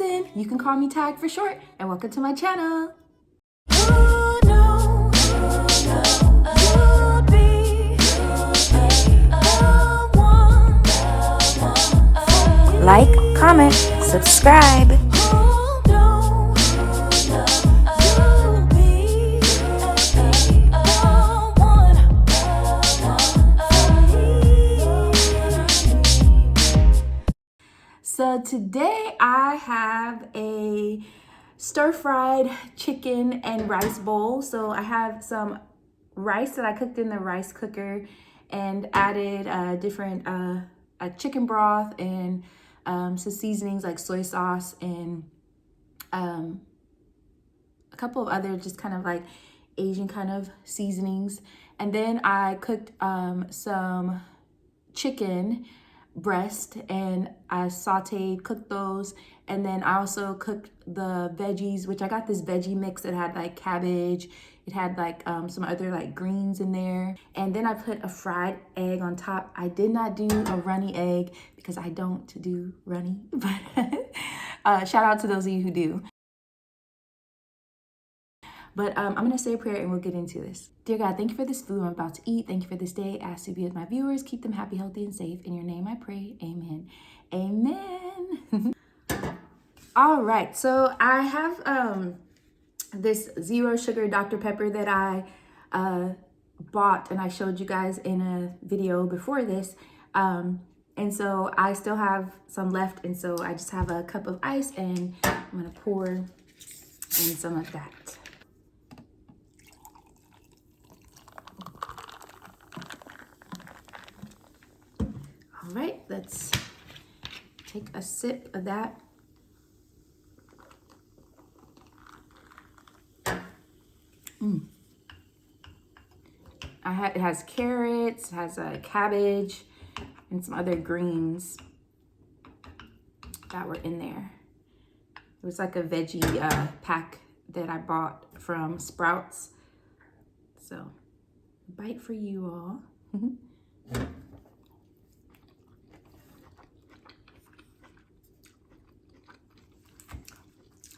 Tagin. You can call me Tag for short, and welcome to my channel. Like, comment, subscribe. So today I have a stir-fried chicken and rice bowl. So I have some rice that I cooked in the rice cooker and added different chicken broth and some seasonings like soy sauce and a couple of other just kind of like Asian kind of seasonings. And then I cooked some chicken breast and I sauteed, cooked those, and then I also cooked the veggies, which I got this veggie mix that had like cabbage, it had like some other like greens in there, and then I put a fried egg on top. I did not do a runny egg because I don't do runny, but shout out to those of you who do. But I'm going to say a prayer and we'll get into this. Dear God, thank you for this food I'm about to eat. Thank you for this day. I ask you to be with my viewers. Keep them happy, healthy, and safe. In your name I pray. Amen. Amen. All right. So I have this zero sugar Dr. Pepper that I bought and I showed you guys in a video before this. And so I still have some left. And so I just have a cup of ice and I'm going to pour in some of that. All right, let's take a sip of that. It has carrots, it has cabbage, and some other greens that were in there. It was like a veggie pack that I bought from Sprouts. So, a bite for you all.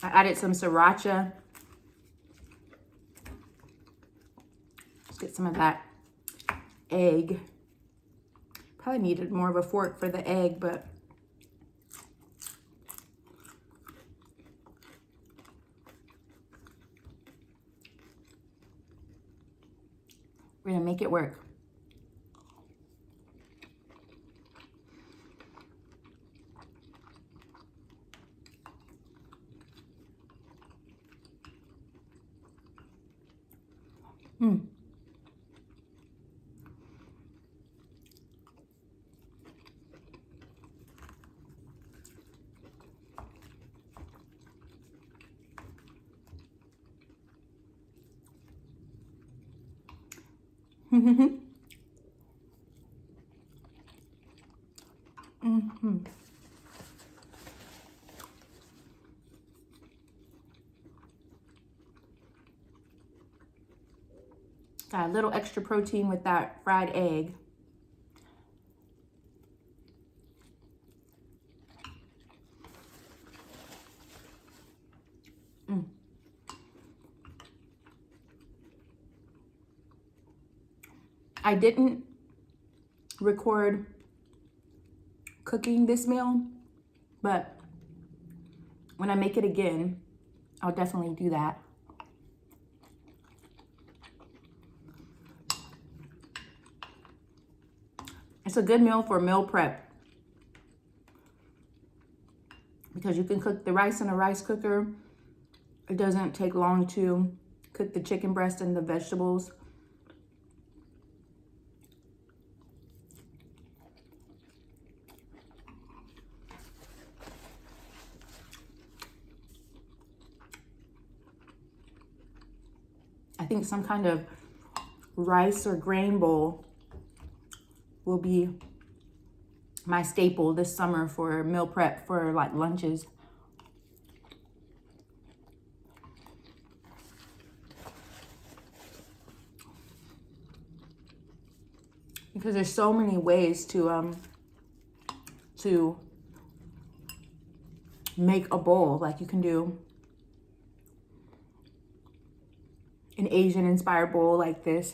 I added some sriracha. Let's get some of that egg. Probably needed more of a fork for the egg, but we're gonna make it work. Got a little extra protein with that fried egg. I didn't record cooking this meal, but when I make it again, I'll definitely do that. It's a good meal for meal prep because you can cook the rice in a rice cooker. It doesn't take long to cook the chicken breast and the vegetables. I think some kind of rice or grain bowl will be my staple this summer for meal prep for like lunches. Because there's so make a bowl. Like you can do an Asian inspired bowl like this.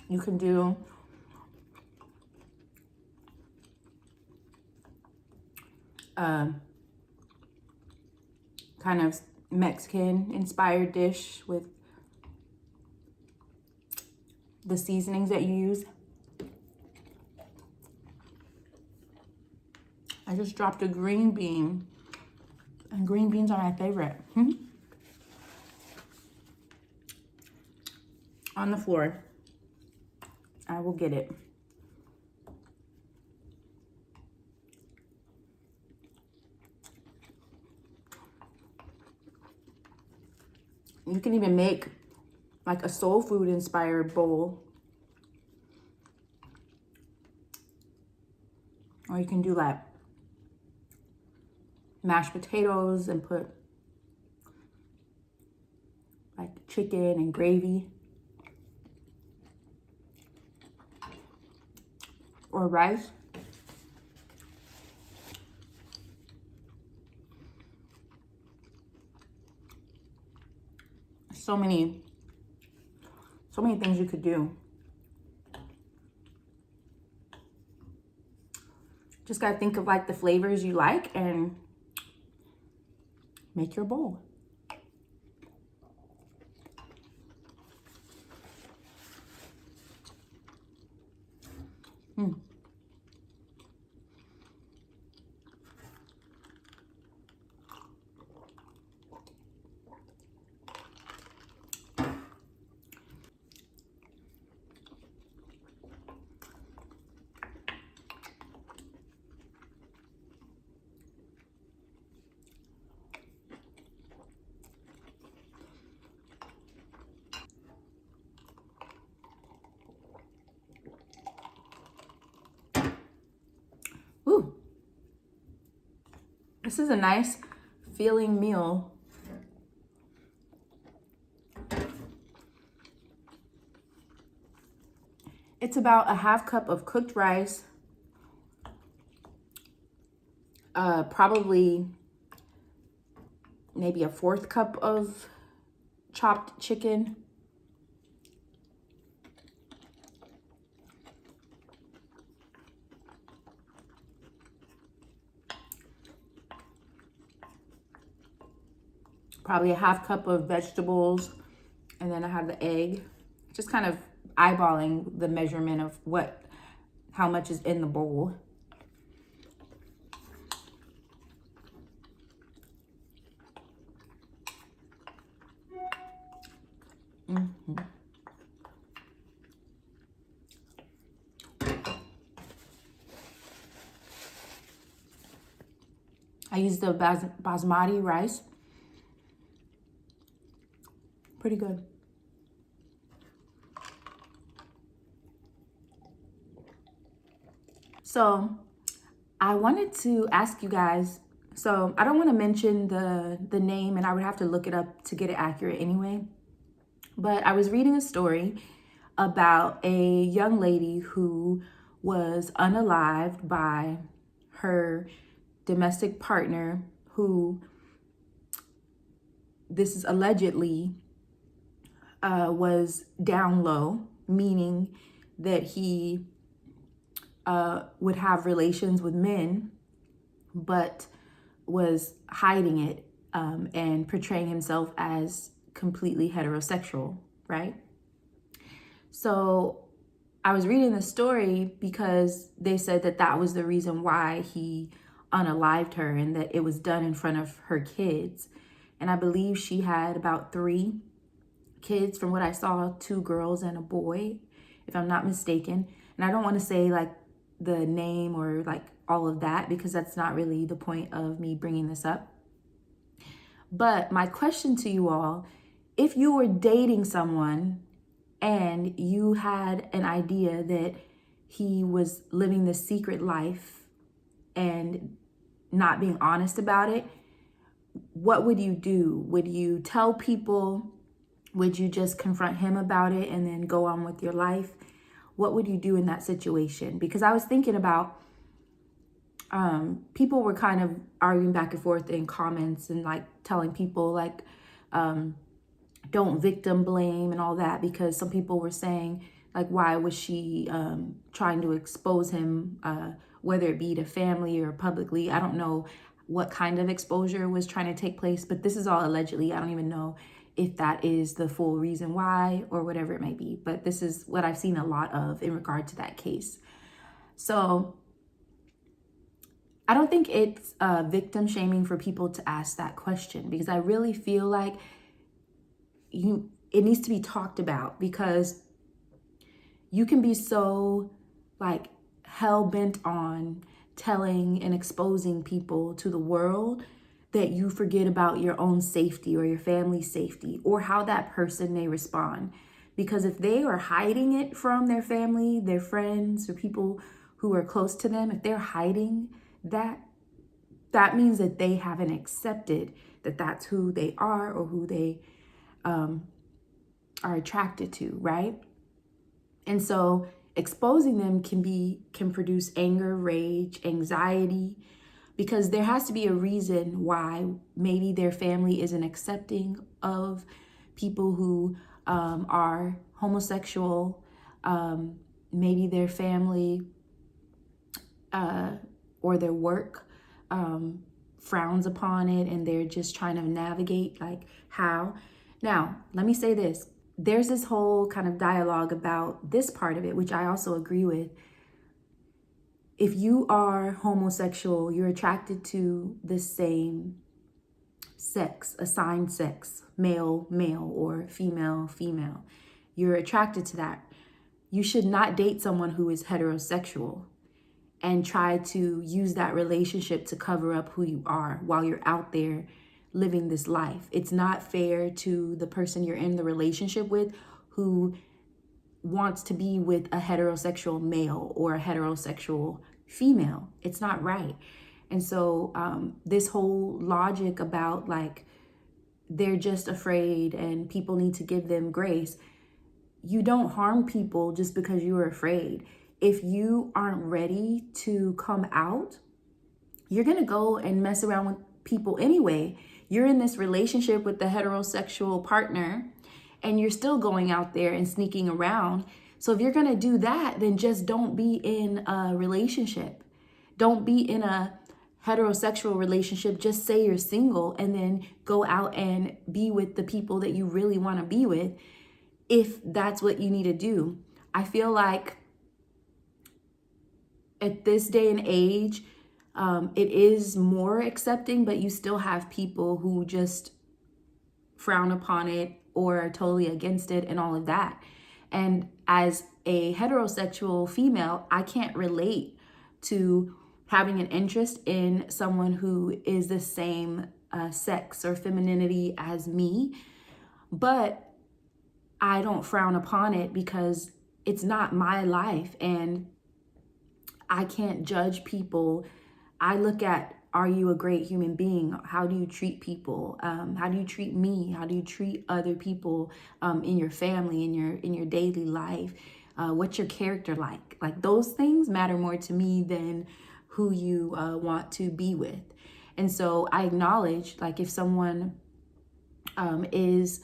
You can do kind of Mexican inspired dish with the seasonings that you use. I just dropped a green bean, and green beans are my favorite. On the floor. I will get it. You can even make like a soul food inspired bowl. Or you can do like mashed potatoes and put like chicken and gravy. Or rice. So many things you could do. Just gotta think of like the flavors you like and make your bowl. Ooh, this is a nice filling meal. It's about a half cup of cooked rice, probably maybe a 1/4 cup of chopped chicken, probably a 1/2 cup of vegetables, and then I have the egg. Just kind of eyeballing the measurement of how much is in the bowl. I use the basmati rice. Pretty good. So I wanted to ask you guys, so I don't want to mention the name, and I would have to look it up to get it accurate anyway. But I was reading a story about a young lady who was unalived by her domestic partner, who, this is allegedly, was down low, meaning that he would have relations with men, but was hiding it and portraying himself as completely heterosexual, right? So I was reading the story because they said that that was the reason why he unalived her, and that it was done in front of her kids. And I believe she had about 3 kids from what I saw, 2 girls and a boy, if I'm not mistaken. And I don't want to say like the name or like all of that, because that's not really the point of me bringing this up. But my question to you all, if you were dating someone and you had an idea that he was living this secret life and not being honest about it, what would you do? Would you tell people Would you just confront him about it and then go on with your life? What would you do in that situation? Because I was thinking about, people were kind of arguing back and forth in comments and like telling people like, don't victim blame and all that, because some people were saying like, why was she trying to expose him, whether it be to family or publicly? I don't know what kind of exposure was trying to take place, but this is all allegedly. I don't even know if that is the full reason why or whatever it may be, but this is what I've seen a lot of in regard to that case. So I don't think it's victim shaming for people to ask that question, because I really feel like it needs to be talked about, because you can be so like hell bent on telling and exposing people to the world that you forget about your own safety or your family's safety or how that person may respond. Because if they are hiding it from their family, their friends, or people who are close to them, if they're hiding that, that means that they haven't accepted that that's who they are or who they are attracted to, right? And so exposing them can produce anger, rage, anxiety, because there has to be a reason why maybe their family isn't accepting of people who are homosexual. Maybe their family or their work frowns upon it, and they're just trying to navigate like how. Now, let me say this. There's this whole kind of dialogue about this part of it, which I also agree with. If you are homosexual, you're attracted to the same sex, assigned sex, male, male, or female, female. You're attracted to that. You should not date someone who is heterosexual and try to use that relationship to cover up who you are while you're out there living this life. It's not fair to the person you're in the relationship with who wants to be with a heterosexual male or a heterosexual female. It's not right. And so this whole logic about like, they're just afraid and people need to give them grace. You don't harm people just because you're afraid. If you aren't ready to come out, you're going to go and mess around with people anyway. You're in this relationship with the heterosexual partner and you're still going out there and sneaking around. So if you're going to do that, then just don't be in a relationship. Don't be in a heterosexual relationship. Just say you're single and then go out and be with the people that you really want to be with, if that's what you need to do. I feel like at this day and age, it is more accepting, but you still have people who just frown upon it or are totally against it and all of that. And as a heterosexual female, I can't relate to having an interest in someone who is the same sex or femininity as me, but I don't frown upon it because it's not my life and I can't judge people. I look at, are you a great human being? How do you treat people? How do you treat me? How do you treat other people in your family, in your daily life? What's your character like? Like those things matter more to me than who you want to be with. And so I acknowledge, like, if someone is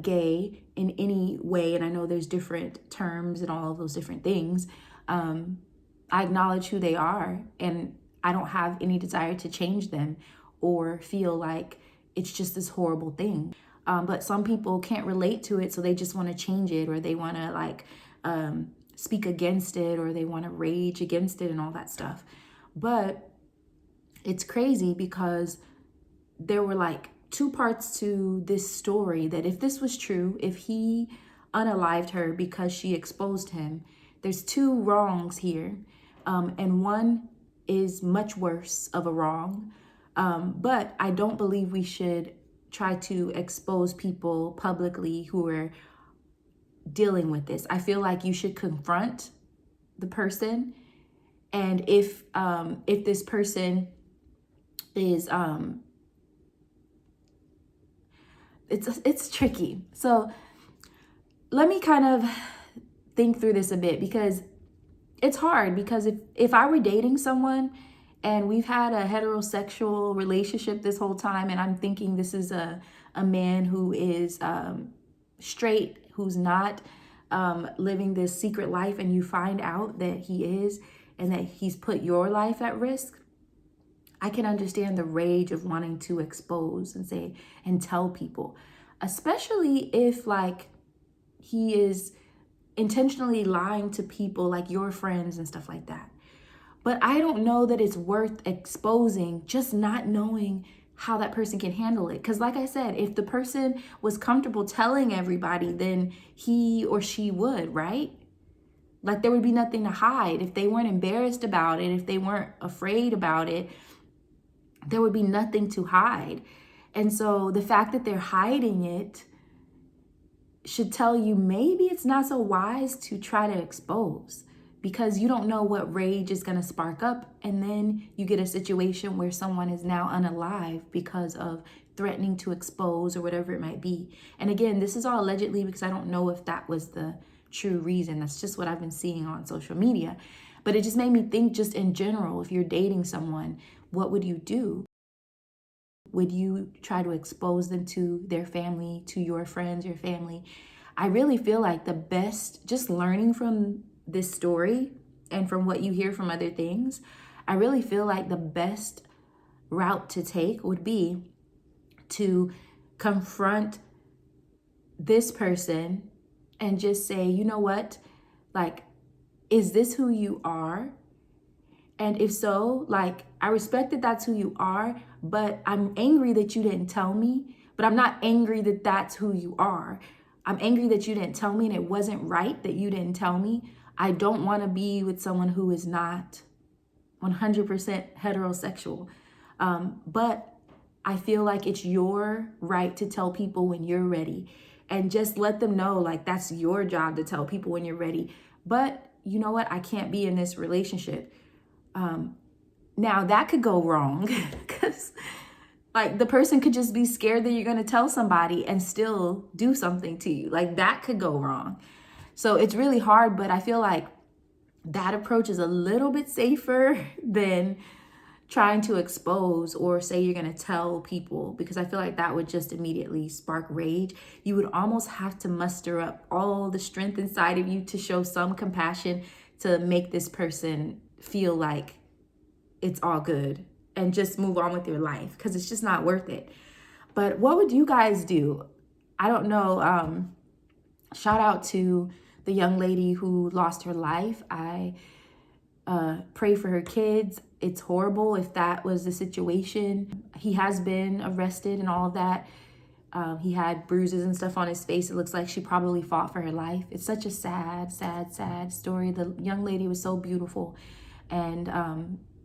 gay in any way, and I know there's different terms and all of those different things, I acknowledge who they are, and I don't have any desire to change them or feel like it's just this horrible thing. But some people can't relate to it, so they just want to change it, or they want to like speak against it, or they want to rage against it and all that stuff. But it's crazy because there were like two parts to this story, that if this was true, if he unalived her because she exposed him, there's two wrongs here. And one is much worse of a wrong. But I don't believe we should try to expose people publicly who are dealing with this. I feel like you should confront the person. And if this person is it's tricky. So let me kind of think through this a bit, because it's hard. Because if I were dating someone and we've had a heterosexual relationship this whole time, and I'm thinking this is a man who is straight, who's not living this secret life, and you find out that he is, and that he's put your life at risk, I can understand the rage of wanting to expose and say and tell people, especially if like he is intentionally lying to people like your friends and stuff like that. But I don't know that it's worth exposing, just not knowing how that person can handle it. Because like I said, if the person was comfortable telling everybody, then he or she would, right? Like there would be nothing to hide. If they weren't embarrassed about it, if they weren't afraid about it, there would be nothing to hide. And so the fact that they're hiding it should tell you maybe it's not so wise to try to expose, because you don't know what rage is going to spark up. And then you get a situation where someone is now unalive because of threatening to expose or whatever it might be. And again, this is all allegedly, because I don't know if that was the true reason. That's just what I've been seeing on social media. But it just made me think, just in general, if you're dating someone, what would you do? Would you try to expose them to their family, to your friends, your family? I really feel like the best, just learning from this story and from what you hear from other things, I really feel like the best route to take would be to confront this person and just say, you know what, like, is this who you are? And if so, like, I respect that that's who you are, but I'm angry that you didn't tell me. But I'm not angry that that's who you are. I'm angry that you didn't tell me, and it wasn't right that you didn't tell me. I don't want to be with someone who is not 100% heterosexual. But I feel like it's your right to tell people when you're ready, and just let them know, like, that's your job to tell people when you're ready. But you know what? I can't be in this relationship. Now that could go wrong, because like the person could just be scared that you're going to tell somebody and still do something to you. Like that could go wrong. So it's really hard, but I feel like that approach is a little bit safer than trying to expose or say you're going to tell people, because I feel like that would just immediately spark rage. You would almost have to muster up all the strength inside of you to show some compassion to make this person feel like it's all good and just move on with your life, because it's just not worth it. But what would you guys do? I don't know. Shout out to the young lady who lost her life. I pray for her kids. It's horrible if that was the situation. He has been arrested and all of that. He had bruises and stuff on his face. It looks like she probably fought for her life. It's such a sad, sad, sad story. The young lady was so beautiful, and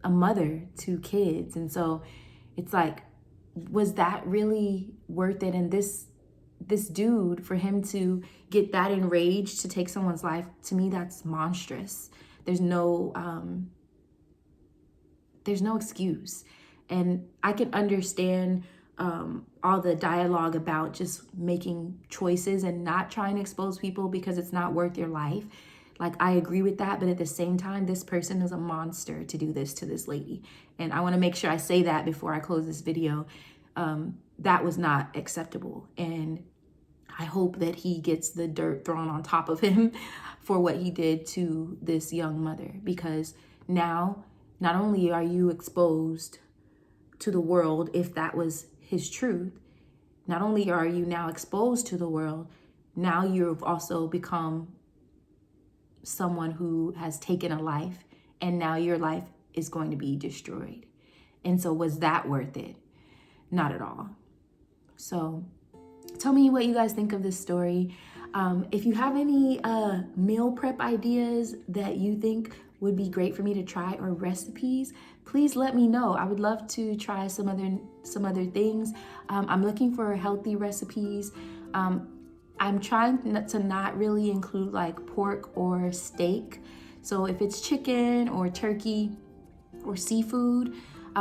a mother to kids. And so it's like, was that really worth it? And this dude, for him to get that enraged to take someone's life, to me, that's monstrous. There's no excuse. And I can understand all the dialogue about just making choices and not trying to expose people because it's not worth your life. Like, I agree with that, but at the same time, this person is a monster to do this to this lady. And I want to make sure I say that before I close this video. That was not acceptable. And I hope that he gets the dirt thrown on top of him for what he did to this young mother. Because now, not only are you exposed to the world, if that was his truth, not only are you now exposed to the world, now you've also become someone who has taken a life, and now your life is going to be destroyed. And so was that worth it? Not at all. So tell me what you guys think of this story. If you have any meal prep ideas that you think would be great for me to try, or recipes, please let me know. I would love to try some other things. I'm looking for healthy recipes. I'm trying to not really include like pork or steak. So if it's chicken or turkey or seafood,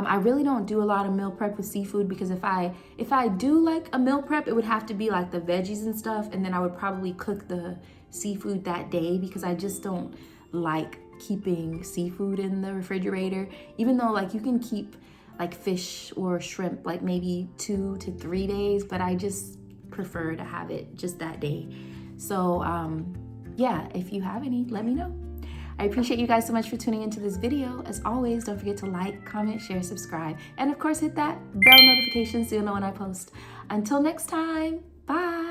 I really don't do a lot of meal prep with seafood because if I do like a meal prep, it would have to be like the veggies and stuff, and then I would probably cook the seafood that day because I just don't like keeping seafood in the refrigerator. Even though like you can keep like fish or shrimp like maybe 2 to 3 days, but I just prefer to have it just that day. So yeah, if you have any, let me know. I appreciate you guys so much for tuning into this video. As always, don't forget to like, comment, share, subscribe, and of course hit that bell notification so you'll know when I post. Until next time, bye.